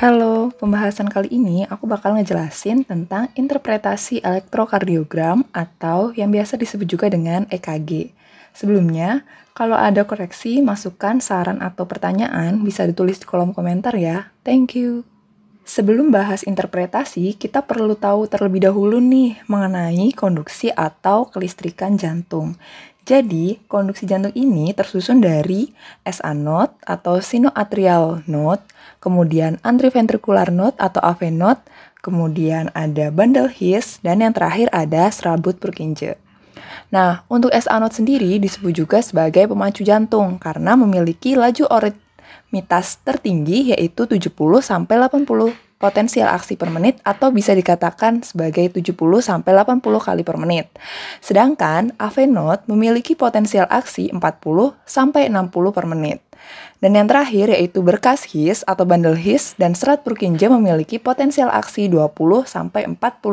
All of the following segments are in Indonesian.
Halo, pembahasan kali ini aku bakal ngejelasin tentang interpretasi elektrokardiogram atau yang biasa disebut juga dengan EKG. Sebelumnya, kalau ada koreksi, masukan, saran, atau pertanyaan bisa ditulis di kolom komentar ya. Thank you. Sebelum bahas interpretasi, kita perlu tahu terlebih dahulu nih mengenai konduksi atau kelistrikan jantung. Jadi, konduksi jantung ini tersusun dari SA node atau sinoatrial node, kemudian antiventricular node atau AV node, kemudian ada bundle His, dan yang terakhir ada serabut Purkinje. Nah, untuk SA node sendiri disebut juga sebagai pemacu jantung karena memiliki laju aritmitas tertinggi yaitu 70-80 potensial aksi per menit atau bisa dikatakan sebagai 70-80 kali per menit. Sedangkan AV node memiliki potensial aksi 40-60 per menit. Dan yang terakhir yaitu berkas His atau bundle His dan serat Purkinje memiliki potensial aksi 20-40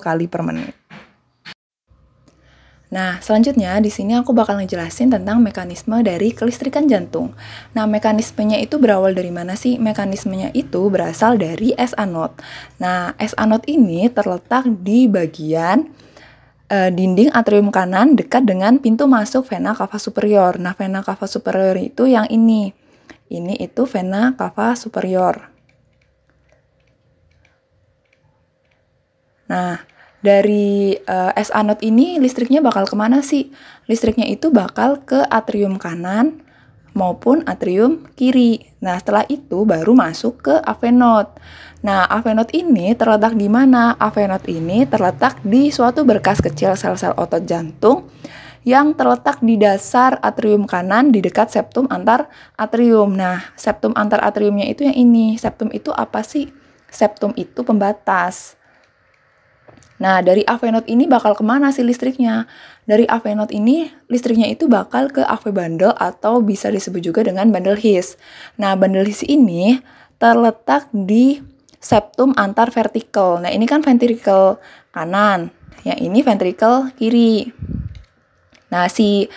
kali per menit. Nah, selanjutnya di sini aku bakal ngejelasin tentang mekanisme dari kelistrikan jantung. Nah, mekanismenya itu berawal dari mana sih? Mekanismenya itu berasal dari SA node. Nah, SA node ini terletak di bagian dinding atrium kanan dekat dengan pintu masuk vena cava superior. Nah, vena cava superior itu yang ini. Ini itu vena cava superior. Nah, dari SA node ini listriknya bakal kemana sih? Listriknya itu bakal ke atrium kanan maupun atrium kiri. Nah, setelah itu baru masuk ke AV node. Nah, AV node ini terletak di mana? AV node ini terletak di suatu berkas kecil sel-sel otot jantung yang terletak di dasar atrium kanan di dekat septum antar atrium. Nah, septum antar atriumnya itu yang ini. Septum itu apa sih? Septum itu pembatas. Nah, dari AV node ini bakal kemana sih listriknya? Dari AV node ini, listriknya itu bakal ke AV bundle atau bisa disebut juga dengan bundle His. Nah, bundle His ini terletak di septum antar vertical. Nah, ini kan ventricle kanan, yang ini ventricle kiri. Nah, si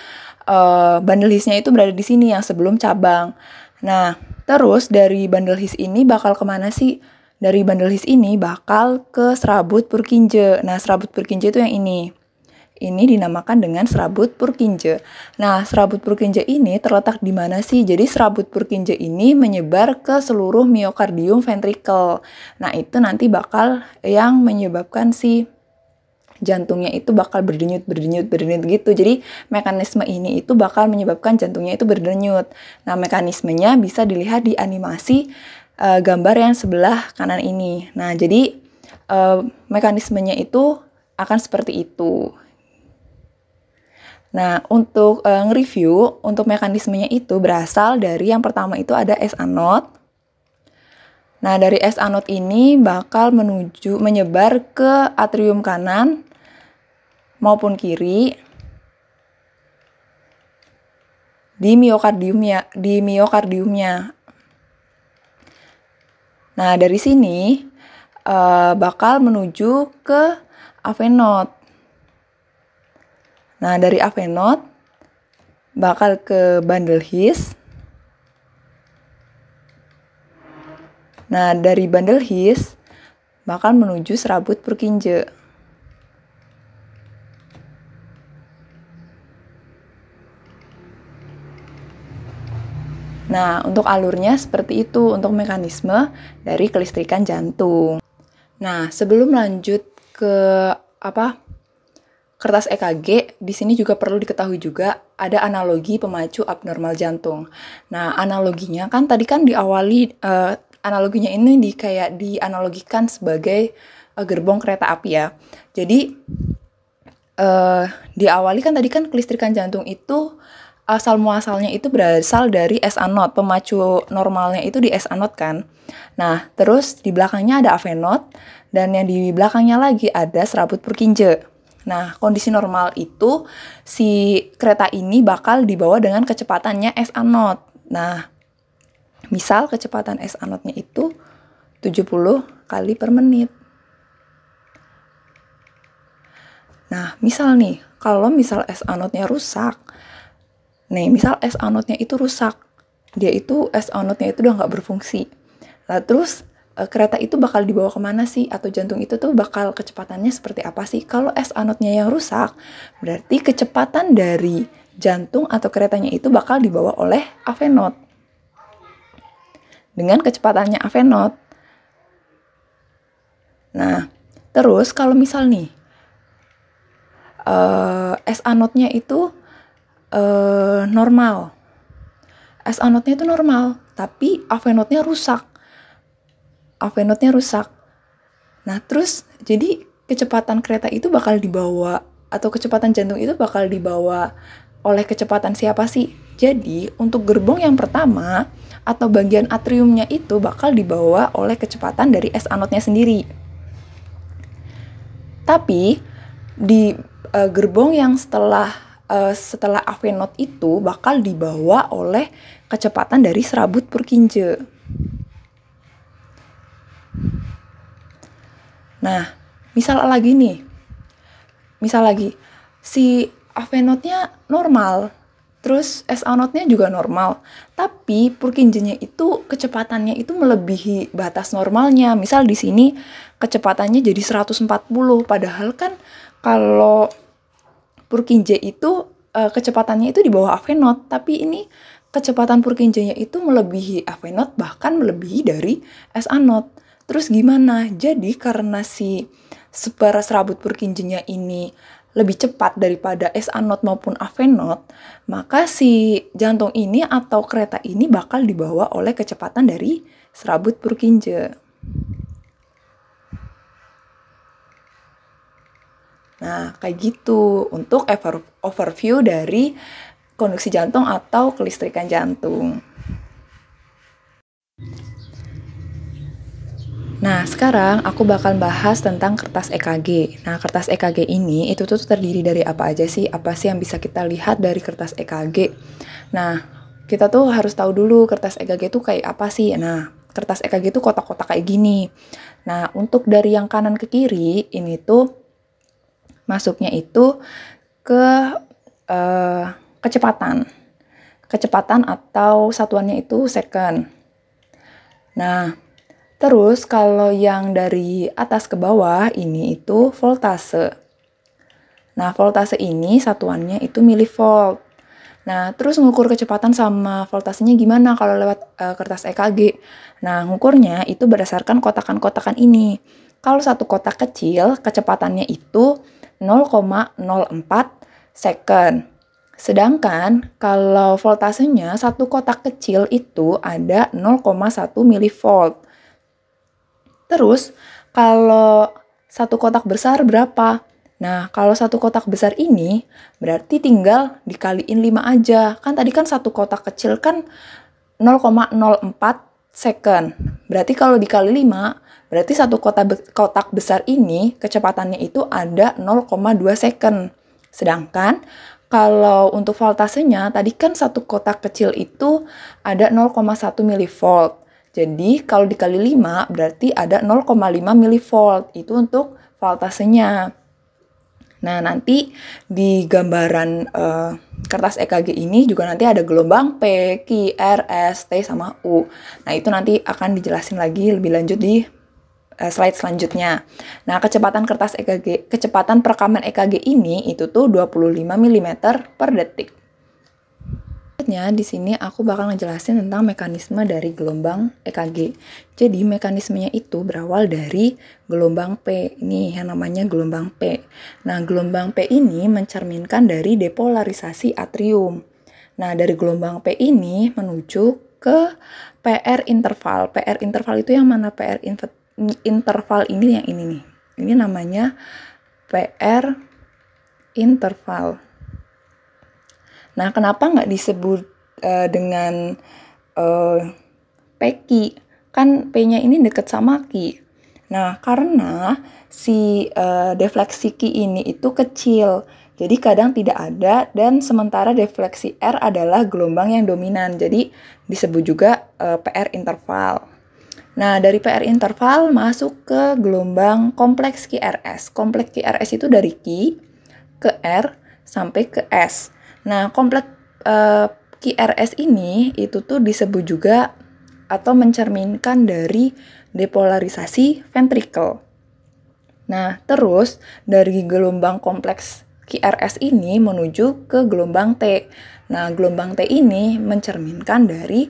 bundle His-nya itu berada di sini yang sebelum cabang. Nah, terus dari bundle His ini bakal kemana sih? Dari bundle His ini bakal ke serabut Purkinje. Nah, serabut Purkinje itu yang ini. Ini dinamakan dengan serabut Purkinje. Nah, serabut Purkinje ini terletak di mana sih? Jadi serabut Purkinje ini menyebar ke seluruh miokardium ventricle. Nah, itu nanti bakal yang menyebabkan si jantungnya itu bakal berdenyut gitu. Jadi mekanisme ini itu bakal menyebabkan jantungnya itu berdenyut. Nah, mekanismenya bisa dilihat di animasi gambar yang sebelah kanan ini. Nah, jadi mekanismenya itu akan seperti itu. Nah, untuk nge-review, untuk mekanismenya itu berasal dari yang pertama itu ada SA node. Nah, dari SA node ini bakal menyebar ke atrium kanan maupun kiri di miokardiumnya. Nah, dari sini bakal menuju ke AV node. Nah, dari AV node bakal ke bundle His. Nah, dari bundle His bakal menuju serabut Purkinje. Nah, untuk alurnya seperti itu untuk mekanisme dari kelistrikan jantung. Nah, sebelum lanjut ke kertas EKG, di sini juga perlu diketahui juga ada analogi pemacu abnormal jantung. Nah, analoginya kan tadi kan diawali analoginya ini dianalogikan sebagai gerbong kereta api ya. Jadi diawali kan tadi kan kelistrikan jantung itu asal muasalnya itu berasal dari SA node, pemacu normalnya itu di SA node kan. Nah, terus di belakangnya ada AV node dan yang di belakangnya lagi ada serabut Purkinje. Nah, kondisi normal itu si kereta ini bakal dibawa dengan kecepatannya SA node. Nah, misal kecepatan SA node-nya itu 70 kali per menit. Nah, misal nih, kalau misal SA node-nya rusak, nih, misal SA node-nya itu rusak, dia itu SA node-nya itu udah nggak berfungsi. Nah, terus kereta itu bakal dibawa kemana sih, atau jantung itu tuh bakal kecepatannya seperti apa sih. Kalau S anodnya yang rusak, berarti kecepatan dari jantung atau keretanya itu bakal dibawa oleh AV node dengan kecepatannya AV node. Nah, terus kalau misal nih S anodnya itu normal, S anodnya itu normal, tapi AV node-nya rusak. AV node-nya rusak. Nah, terus jadi kecepatan kereta itu bakal dibawa, atau kecepatan jantung itu bakal dibawa oleh kecepatan siapa sih? Jadi, untuk gerbong yang pertama atau bagian atriumnya itu bakal dibawa oleh kecepatan dari S anodnya sendiri. Tapi di gerbong yang setelah AV node itu bakal dibawa oleh kecepatan dari serabut Purkinje. Nah, misal lagi si AV node-nya normal, terus SA node-nya juga normal, tapi Purkinje-nya itu kecepatannya itu melebihi batas normalnya. Misal di sini kecepatannya jadi 140, padahal kan kalau Purkinje itu kecepatannya itu di bawah AV node, tapi ini kecepatan Purkinje-nya itu melebihi AV node, bahkan melebihi dari SA node. Terus gimana? Jadi karena si serabut Purkinje-nya ini lebih cepat daripada SA node maupun AV node, maka si jantung ini atau kereta ini bakal dibawa oleh kecepatan dari serabut Purkinje. Nah, kayak gitu untuk overview dari konduksi jantung atau kelistrikan jantung. Nah, sekarang aku bakal bahas tentang kertas EKG. Nah, kertas EKG ini itu tuh terdiri dari apa aja sih? Apa sih yang bisa kita lihat dari kertas EKG? Nah, kita tuh harus tahu dulu kertas EKG itu kayak apa sih? Nah, kertas EKG itu kotak-kotak kayak gini. Nah, untuk dari yang kanan ke kiri, ini tuh masuknya itu ke kecepatan. Kecepatan atau satuannya itu second. Nah, terus kalau yang dari atas ke bawah ini itu voltase. Nah, voltase ini satuannya itu milivolt. Nah, terus ngukur kecepatan sama voltasenya gimana kalau lewat kertas EKG? Nah, ngukurnya itu berdasarkan kotakan-kotakan ini. Kalau satu kotak kecil, kecepatannya itu 0,04 second. Sedangkan kalau voltasenya satu kotak kecil itu ada 0,1 milivolt. Terus kalau satu kotak besar berapa? Nah, kalau satu kotak besar ini berarti tinggal dikaliin 5 aja. Kan tadi kan satu kotak kecil kan 0,04 second. Berarti kalau dikali 5, berarti satu kotak besar ini kecepatannya itu ada 0,2 second. Sedangkan kalau untuk voltasenya, tadi kan satu kotak kecil itu ada 0,1 milivolt. Jadi kalau dikali 5 berarti ada 0,5 milivolt. Itu untuk voltasenya. Nah, nanti di gambaran kertas EKG ini juga nanti ada gelombang P, Q, R, S, T, sama U. Nah, itu nanti akan dijelasin lagi lebih lanjut di slide selanjutnya. Nah, kecepatan kertas EKG, kecepatan perekaman EKG ini itu tuh 25 mm per detik. Selanjutnya di sini aku bakal ngejelasin tentang mekanisme dari gelombang EKG. Jadi mekanismenya itu berawal dari gelombang P. Ini yang namanya gelombang P. Nah, gelombang P ini mencerminkan dari depolarisasi atrium. Nah, dari gelombang P ini menuju ke PR interval. PR interval itu yang mana? PR interval ini yang ini nih. Ini namanya PR interval. Nah, kenapa nggak disebut dengan PQ? Kan P-nya ini deket sama Q. Nah, karena si defleksi Q ini itu kecil, jadi kadang tidak ada, dan sementara defleksi R adalah gelombang yang dominan, jadi disebut juga PR interval. Nah, dari PR interval masuk ke gelombang kompleks QRS. Kompleks QRS itu dari Q ke R sampai ke S. Nah, kompleks QRS ini itu tuh disebut juga atau mencerminkan dari depolarisasi ventrikel. Nah, terus dari gelombang kompleks QRS ini menuju ke gelombang T. Nah, gelombang T ini mencerminkan dari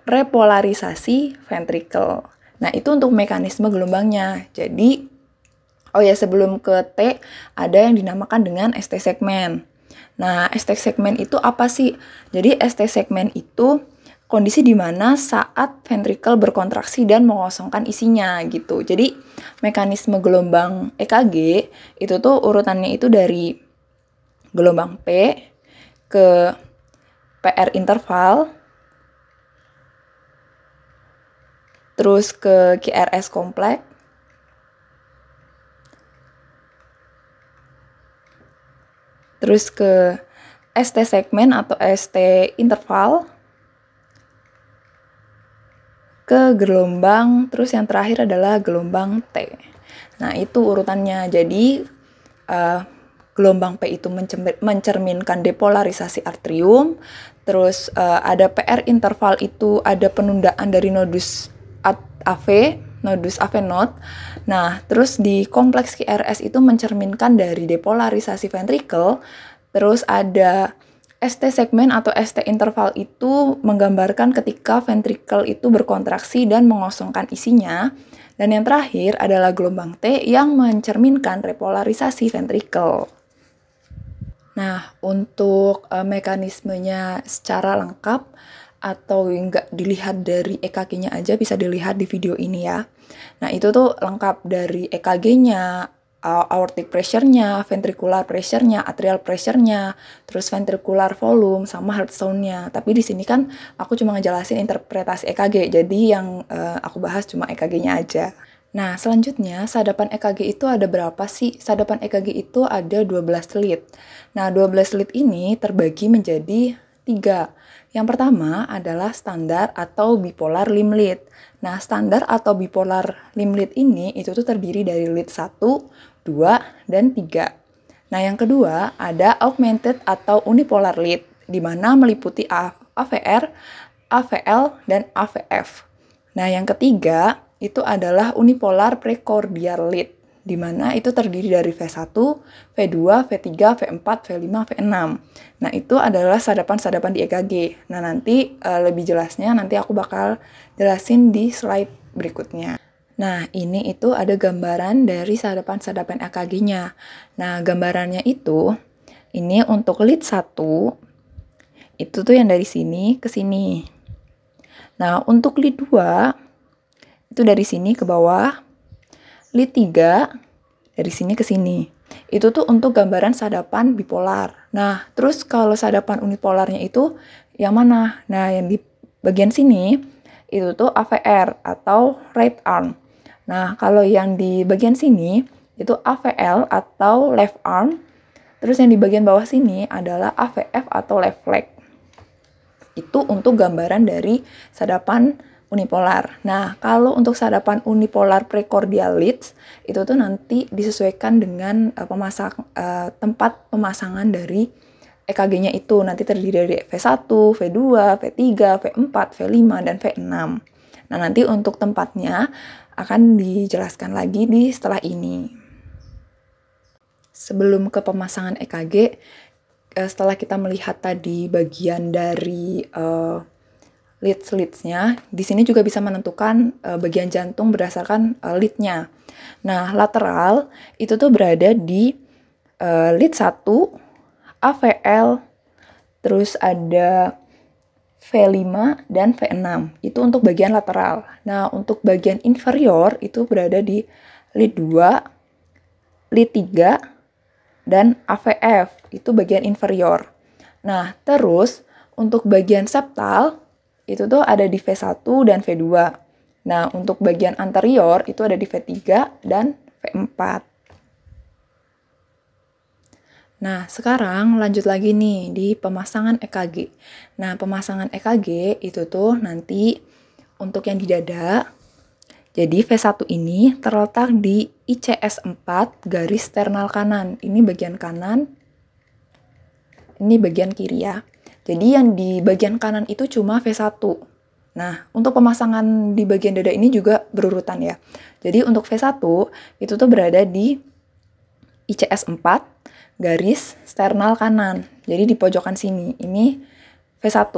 repolarisasi ventrikel. Nah, itu untuk mekanisme gelombangnya. Jadi, sebelum ke T, ada yang dinamakan dengan ST segmen. Nah, ST segmen itu apa sih? Jadi, ST segmen itu kondisi di mana saat ventrikel berkontraksi dan mengosongkan isinya gitu. Jadi, mekanisme gelombang EKG itu tuh urutannya itu dari gelombang P ke PR interval, terus ke QRS kompleks, terus ke ST segmen atau ST interval, ke gelombang, terus yang terakhir adalah gelombang T. Nah, itu urutannya. Jadi, gelombang P itu mencerminkan depolarisasi atrium, terus ada PR interval itu ada penundaan dari nodus AV node. Nah, terus di kompleks QRS itu mencerminkan dari depolarisasi ventrikel, terus ada ST segmen atau ST interval itu menggambarkan ketika ventrikel itu berkontraksi dan mengosongkan isinya. Dan yang terakhir adalah gelombang T yang mencerminkan repolarisasi ventrikel. Nah, untuk mekanismenya secara lengkap atau nggak dilihat dari EKG-nya aja bisa dilihat di video ini ya. Nah, itu tuh lengkap dari EKG-nya, aortic pressure-nya, ventricular pressure-nya, atrial pressure-nya, terus ventricular volume, sama heart sound-nya. Tapi di sini kan aku cuma ngejelasin interpretasi EKG, jadi yang aku bahas cuma EKG-nya aja. Nah, selanjutnya sadapan EKG itu ada berapa sih? Sadapan EKG itu ada 12 lead. Nah, 12 lead ini terbagi menjadi 3. Yang pertama adalah standar atau bipolar limb lead. Nah, standar atau bipolar limb lead ini itu tuh terdiri dari lead 1, 2, dan 3. Nah, yang kedua ada augmented atau unipolar lead, di mana meliputi AVR, AVL, dan AVF. Nah, yang ketiga itu adalah unipolar precordial lead, di mana itu terdiri dari V1, V2, V3, V4, V5, V6. Nah, itu adalah sadapan-sadapan di EKG. Nah, nanti lebih jelasnya nanti aku bakal jelasin di slide berikutnya. Nah, ini itu ada gambaran dari sadapan-sadapan EKG-nya. Nah, gambarannya itu, ini untuk lead 1, itu tuh yang dari sini ke sini. Nah, untuk lead 2, itu dari sini ke bawah. Lead 3, dari sini ke sini. Itu tuh untuk gambaran sadapan bipolar. Nah, terus kalau sadapan unipolarnya itu yang mana? Nah, yang di bagian sini, itu tuh AVR atau right arm. Nah, kalau yang di bagian sini, itu AVL atau left arm. Terus yang di bagian bawah sini adalah AVF atau left leg. Itu untuk gambaran dari sadapan unipolar. Nah, kalau untuk sadapan unipolar precordial leads, itu tuh nanti disesuaikan dengan tempat pemasangan dari EKG-nya itu. Nanti terdiri dari V1, V2, V3, V4, V5, dan V6. Nah, nanti untuk tempatnya akan dijelaskan lagi di setelah ini. Sebelum ke pemasangan EKG, setelah kita melihat tadi bagian dari leads-nya, di sini juga bisa menentukan bagian jantung berdasarkan lead-nya. Nah, lateral itu tuh berada di lead 1, AVL, terus ada V5 dan V6. Itu untuk bagian lateral. Nah, untuk bagian inferior itu berada di lead 2, lead 3, dan AVF. Itu bagian inferior. Nah, terus untuk bagian septal itu tuh ada di V1 dan V2. Nah, untuk bagian anterior itu ada di V3 dan V4. Nah, sekarang lanjut lagi nih di pemasangan EKG. Nah, pemasangan EKG itu tuh nanti untuk yang di dada. Jadi V1 ini terletak di ICS 4 garis sternal kanan. Ini bagian kanan, ini bagian kiri ya. Jadi yang di bagian kanan itu cuma V1. Nah, untuk pemasangan di bagian dada ini juga berurutan ya. Jadi untuk V1 itu tuh berada di ICS 4 garis sternal kanan. Jadi di pojokan sini. Ini V1.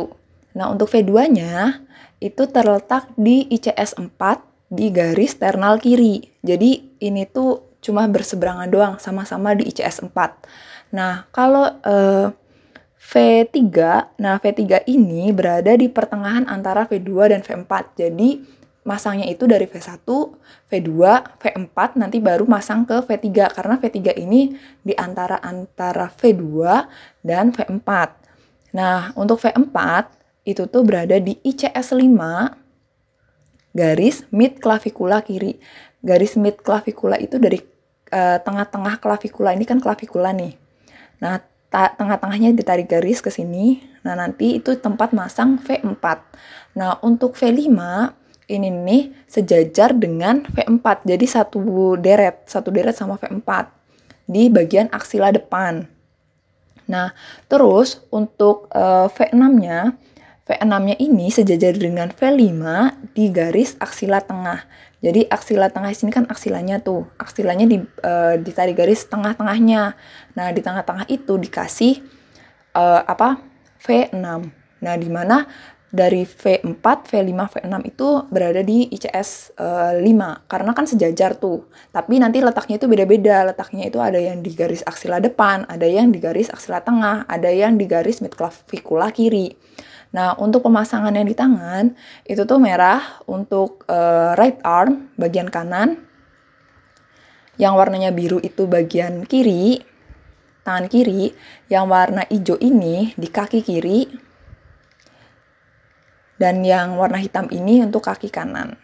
Nah, untuk V2-nya itu terletak di ICS 4 di garis sternal kiri. Jadi ini tuh cuma berseberangan doang, sama-sama di ICS 4. Nah, kalau V3, nah V3 ini berada di pertengahan antara V2 dan V4. Jadi masangnya itu dari V1, V2, V4, nanti baru masang ke V3. Karena V3 ini di antara V2 dan V4. Nah, untuk V4 itu tuh berada di ICS 5 garis mid clavikula kiri. Garis mid clavikula itu dari tengah-tengah clavikula, ini kan clavikula nih. Nah, tengah-tengahnya ditarik garis ke sini. Nah, nanti itu tempat masang V4. Nah, untuk V5 ini nih sejajar dengan V4. Jadi satu deret sama V4 di bagian aksila depan. Nah, terus untuk V6-nya ini sejajar dengan V5 di garis aksila tengah. Jadi aksila tengah sini kan aksilanya tuh. Aksilanya ditarik garis tengah-tengahnya. Nah, di tengah-tengah itu dikasih V6. Nah, di mana dari V4, V5, V6 itu berada di ICS 5. Karena kan sejajar tuh. Tapi nanti letaknya itu beda-beda. Letaknya itu ada yang di garis aksila depan, ada yang di garis aksila tengah, ada yang di garis midclavikula kiri. Nah, untuk pemasangan yang di tangan, itu tuh merah untuk right arm, bagian kanan. Yang warnanya biru itu bagian kiri, tangan kiri. Yang warna hijau ini di kaki kiri. Dan yang warna hitam ini untuk kaki kanan.